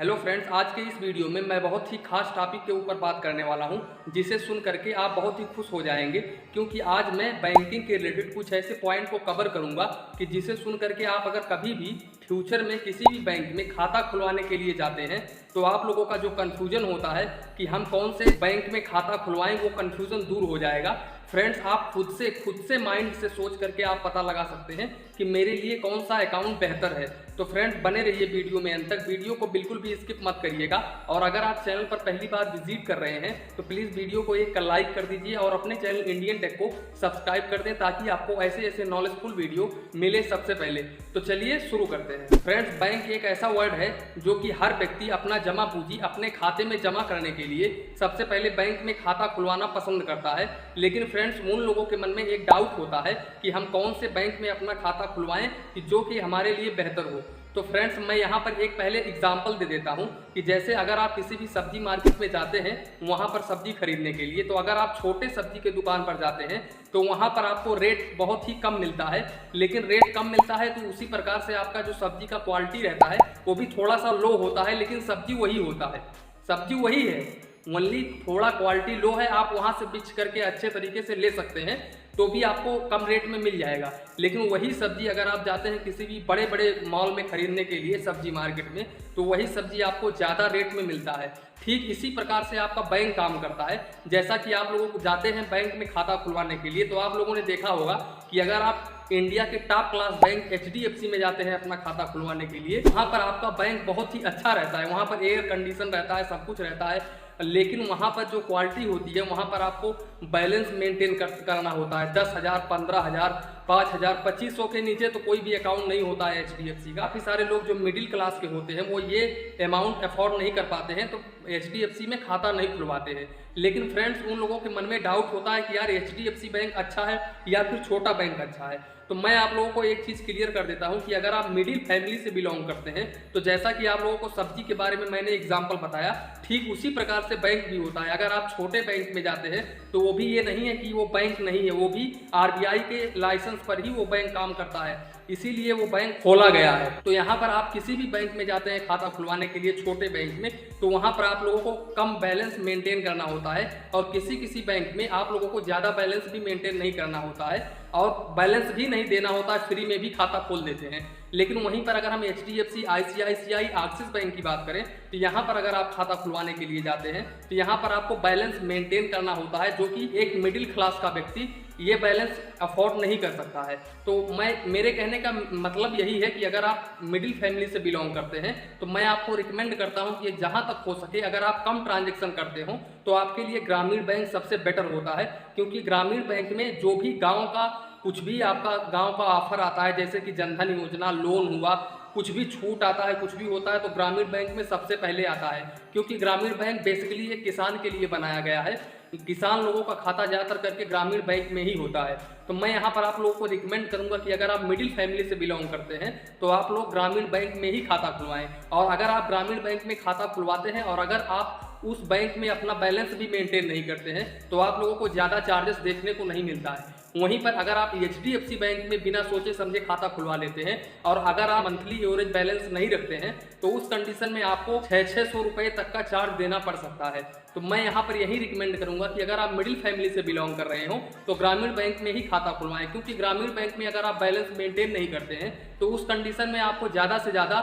Hello friends, आज के इस वीडियो में मैं बहुत ही खास टॉपिक के ऊपर बात करने वाला हूं, जिसे सुन करके आप बहुत ही खुश हो जाएंगे। क्योंकि आज मैं बैंकिंग के रिलेटेड कुछ ऐसे पॉइंट को कवर करूंगा कि जिसे सुन करके आप अगर कभी भी फ्यूचर में किसी भी बैंक में खाता खुलवाने के लिए जाते हैं तो आप लोगों का जो कन्फ्यूजन होता है कि हम कौन से बैंक में खाता खुलवाएं, वो कन्फ्यूजन दूर हो जाएगा। फ्रेंड्स, आप खुद से माइंड से सोच करके आप पता लगा सकते हैं कि मेरे लिए कौन सा अकाउंट बेहतर है। तो फ्रेंड्स, बने रहिए वीडियो में अंत तक, वीडियो को बिल्कुल भी स्किप मत करिएगा। और अगर आप चैनल पर पहली बार विजिट कर रहे हैं तो प्लीज़ वीडियो को एक लाइक कर दीजिए और अपने चैनल इंडियन टेक को सब्सक्राइब कर दें, ताकि आपको ऐसे ऐसे नॉलेजफुल वीडियो मिले सबसे पहले। तो चलिए शुरू करते हैं। फ्रेंड्स, बैंक एक ऐसा वर्ड है जो कि हर व्यक्ति अपना जमा पूंजी अपने खाते में जमा करने के लिए सबसे पहले बैंक में खाता खुलवाना पसंद करता है। लेकिन फ्रेंड्स, उन लोगों के मन में एक डाउट होता है कि हम कौन से बैंक में अपना खाता खुलवाएं कि जो कि हमारे लिए बेहतर हो। तो फ्रेंड्स, मैं यहाँ पर एक पहले एग्जांपल दे देता हूँ कि जैसे अगर आप किसी भी सब्जी मार्केट में जाते हैं वहाँ पर सब्जी खरीदने के लिए, तो अगर आप छोटे सब्जी के दुकान पर जाते हैं तो वहाँ पर आपको रेट बहुत ही कम मिलता है। लेकिन रेट कम मिलता है तो उसी प्रकार से आपका जो सब्जी का क्वालिटी रहता है वो भी थोड़ा सा लो होता है, लेकिन सब्जी वही होता है, सब्जी वही है, ओनली थोड़ा क्वालिटी लो है। आप वहाँ से बिच करके अच्छे तरीके से ले सकते हैं तो भी आपको कम रेट में मिल जाएगा। लेकिन वही सब्जी अगर आप जाते हैं किसी भी बड़े बड़े मॉल में खरीदने के लिए सब्जी मार्केट में, तो वही सब्जी आपको ज़्यादा रेट में मिलता है। ठीक इसी प्रकार से आपका बैंक काम करता है। जैसा कि आप लोगों को जाते हैं बैंक में खाता खुलवाने के लिए, तो आप लोगों ने देखा होगा कि अगर आप इंडिया के टॉप क्लास बैंक HDFC में जाते हैं अपना खाता खुलवाने के लिए, वहाँ पर आपका बैंक बहुत ही अच्छा रहता है, वहाँ पर एयर कंडीशन रहता है, सब कुछ रहता है। लेकिन वहाँ पर जो क्वालिटी होती है, वहाँ पर आपको बैलेंस मेंटेन करना होता है। 10,000, 15,000, 5,000, 2,500 के नीचे तो कोई भी अकाउंट नहीं होता है HDFC का। काफ़ी सारे लोग जो मिडिल क्लास के होते हैं वो ये अमाउंट अफोर्ड नहीं कर पाते हैं, तो HDFC में खाता नहीं खुलवाते हैं। लेकिन फ्रेंड्स, उन लोगों के मन में डाउट होता है कि यार HDFC बैंक अच्छा है या फिर छोटा बैंक अच्छा है। तो मैं आप लोगों को एक चीज़ क्लियर कर देता हूं कि अगर आप मिडिल फैमिली से बिलोंग करते हैं, तो जैसा कि आप लोगों को सब्जी के बारे में मैंने एग्जांपल बताया, ठीक उसी प्रकार से बैंक भी होता है। अगर आप छोटे बैंक में जाते हैं तो वो भी ये नहीं है कि वो बैंक नहीं है, वो भी RBI के लाइसेंस पर ही वो बैंक काम करता है, इसीलिए वो बैंक खोला गया है। तो यहाँ पर आप किसी भी बैंक में जाते हैं खाता खुलवाने के लिए छोटे बैंक में, तो वहाँ पर आप लोगों को कम बैलेंस मेंटेन करना होता है और किसी किसी बैंक में आप लोगों को ज़्यादा बैलेंस भी मेंटेन नहीं करना होता है और बैलेंस भी नहीं देना होता है, फ्री में भी खाता खोल देते हैं। लेकिन वहीं पर अगर हम HDFC, ICICI, एक्सिस बैंक की बात करें तो यहाँ पर अगर आप खाता खुलवाने के लिए जाते हैं तो यहाँ पर आपको बैलेंस मेंटेन करना होता है, जो कि एक मिडिल क्लास का व्यक्ति ये बैलेंस अफोर्ड नहीं कर सकता है। तो मेरे कहने का मतलब यही है कि अगर आप मिडिल फैमिली से बिलोंग करते हैं तो मैं आपको रिकमेंड करता हूं कि जहां तक हो सके अगर आप कम ट्रांजैक्शन करते हो तो आपके लिए ग्रामीण बैंक सबसे बेटर होता है। क्योंकि ग्रामीण बैंक में जो भी गाँव का कुछ भी आपका गाँव का ऑफर आता है, जैसे कि जनधन योजना, लोन हुआ, कुछ भी छूट आता है, कुछ भी होता है, तो ग्रामीण बैंक में सबसे पहले आता है। क्योंकि ग्रामीण बैंक बेसिकली एक किसान के लिए बनाया गया है, किसान लोगों का खाता ज़्यादातर करके ग्रामीण बैंक में ही होता है। तो मैं यहाँ पर आप लोगों को रिकमेंड करूँगा कि अगर आप मिडिल फैमिली से बिलोंग करते हैं तो आप लोग ग्रामीण बैंक में ही खाता खुलवाएं। और अगर आप ग्रामीण बैंक में खाता खुलवाते हैं और अगर आप उस बैंक में अपना बैलेंस भी मेंटेन नहीं करते हैं तो आप लोगों को ज़्यादा चार्जेस देखने को नहीं मिलता है। वहीं पर अगर आप HDFC बैंक में बिना सोचे समझे खाता खुलवा लेते हैं और अगर आप मंथली एवरेज बैलेंस नहीं रखते हैं तो उस कंडीशन में आपको 600 रुपये तक का चार्ज देना पड़ सकता है। तो मैं यहाँ पर यही रिकमेंड करूँगा कि अगर आप मिडिल फैमिली से बिलोंग कर रहे हो तो ग्रामीण बैंक में ही खाता खुलवाएं। क्योंकि ग्रामीण बैंक में अगर आप बैलेंस मेंटेन नहीं करते हैं तो उस कंडीशन में आपको ज़्यादा से ज़्यादा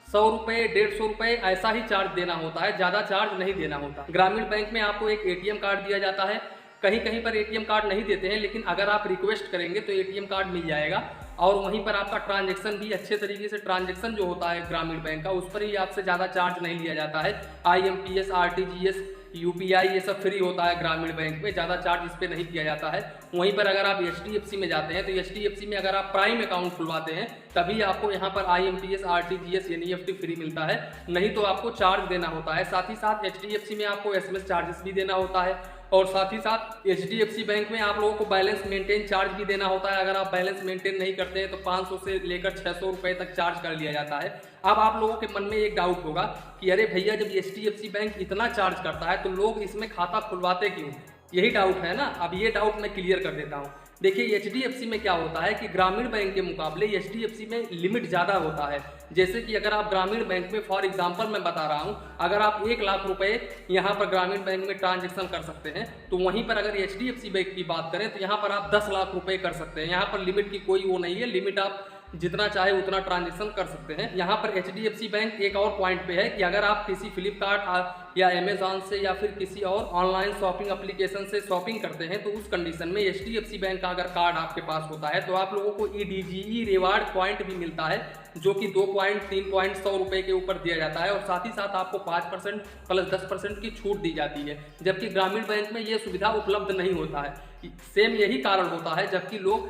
100 रुपये, 150 रुपये ऐसा ही चार्ज देना होता है, ज़्यादा चार्ज नहीं देना होता। ग्रामीण बैंक में आपको एक ATM कार्ड दिया जाता है, कहीं कहीं पर ATM कार्ड नहीं देते हैं, लेकिन अगर आप रिक्वेस्ट करेंगे तो ATM कार्ड मिल जाएगा। और वहीं पर आपका ट्रांजैक्शन भी अच्छे तरीके से, ट्रांजैक्शन जो होता है ग्रामीण बैंक का, उस पर ही आपसे ज़्यादा चार्ज नहीं लिया जाता है। IMPS, RTGS, UPI ये सब फ्री होता है ग्रामीण बैंक में, ज़्यादा चार्ज इस पर नहीं किया जाता है। वहीं पर अगर आप HDFC में जाते हैं तो HDFC में अगर आप प्राइम अकाउंट खुलवाते हैं तभी आपको यहाँ पर IMPS, RTGS, NEFT फ्री मिलता है, नहीं तो आपको चार्ज देना होता है। साथ ही साथ HDFC में आपको SMS चार्जेस भी देना होता है और साथ ही साथ HDFC बैंक में आप लोगों को बैलेंस मेंटेन चार्ज भी देना होता है। अगर आप बैलेंस मेंटेन नहीं करते हैं तो 500 से लेकर 600 रुपये तक चार्ज कर लिया जाता है। अब आप लोगों के मन में एक डाउट होगा कि अरे भैया, जब HDFC बैंक इतना चार्ज करता है तो लोग इसमें खाता खुलवाते क्यों? यही डाउट है ना। अब ये डाउट मैं क्लियर कर देता हूँ। देखिए HDFC में क्या होता है कि ग्रामीण बैंक के मुकाबले HDFC में लिमिट ज़्यादा होता है। जैसे कि अगर आप ग्रामीण बैंक में, फॉर एग्जांपल मैं बता रहा हूं, अगर आप 1 लाख रुपए यहां पर ग्रामीण बैंक में ट्रांजैक्शन कर सकते हैं, तो वहीं पर अगर HDFC बैंक की बात करें तो यहां पर आप 10 लाख रुपए कर सकते हैं। यहां पर लिमिट की कोई वो नहीं है, लिमिट आप जितना चाहे उतना ट्रांजैक्शन कर सकते हैं। यहाँ पर HDFC बैंक एक और पॉइंट पे है कि अगर आप किसी फ्लिपकार्ट या अमेजॉन से या फिर किसी और ऑनलाइन शॉपिंग एप्लीकेशन से शॉपिंग करते हैं, तो उस कंडीशन में HDFC बैंक का अगर कार्ड आपके पास होता है तो आप लोगों को EDGE रिवार्ड पॉइंट भी मिलता है, जो कि 2 पॉइंट 3 पॉइंट 100 रुपए के ऊपर दिया जाता है और साथ ही साथ आपको 5% प्लस 10% की छूट दी जाती है, जबकि ग्रामीण बैंक में ये सुविधा उपलब्ध नहीं होता है। सेम यही कारण होता है जबकि लोग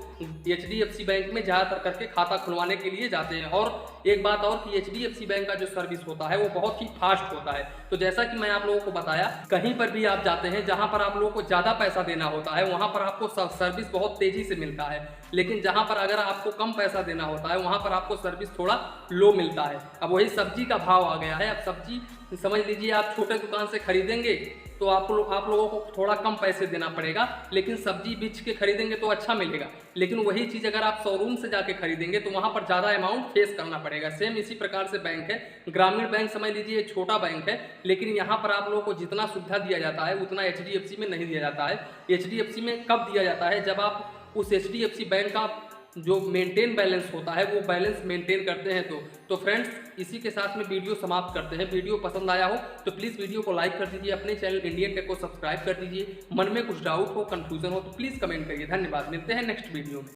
HDFC बैंक में ज़्यादातर करके खाता खुलवाने के लिए जाते हैं। और एक बात और कि HDFC बैंक का जो सर्विस होता है वो बहुत ही फास्ट होता है। तो जैसा कि मैं आप लोगों को बताया, कहीं पर भी आप जाते हैं जहां पर आप लोगों को ज़्यादा पैसा देना होता है वहां पर आपको सर्विस बहुत तेज़ी से मिलता है, लेकिन जहां पर अगर आपको कम पैसा देना होता है वहां पर आपको सर्विस थोड़ा लो मिलता है। अब वही सब्जी का भाव आ गया है। अब सब्जी समझ लीजिए आप छोटे दुकान से खरीदेंगे तो आप लोगों को थोड़ा कम पैसे देना पड़ेगा, लेकिन सब्जी बेच के खरीदेंगे तो अच्छा मिलेगा। लेकिन वही चीज़ अगर आप शोरूम से जाके खरीदेंगे तो वहाँ पर ज़्यादा अमाउंट फेस करना पड़ेगा। सेम इसी प्रकार से बैंक है। ग्रामीण बैंक समझ लीजिए एक छोटा बैंक है, लेकिन यहाँ पर आप लोगों को जितना सुविधा दिया जाता है उतना HDFC में नहीं दिया जाता है। HDFC में कब दिया जाता है? जब आप उस HDFC बैंक का जो मेंटेन बैलेंस होता है वो बैलेंस मेंटेन करते हैं। तो फ्रेंड्स, इसी के साथ में वीडियो समाप्त करते हैं। वीडियो पसंद आया हो तो प्लीज़ वीडियो को लाइक कर दीजिए, अपने चैनल इंडियन टेक को सब्सक्राइब कर दीजिए। मन में कुछ डाउट हो, कंफ्यूजन हो तो प्लीज़ कमेंट करिए। धन्यवाद, मिलते हैं नेक्स्ट वीडियो में।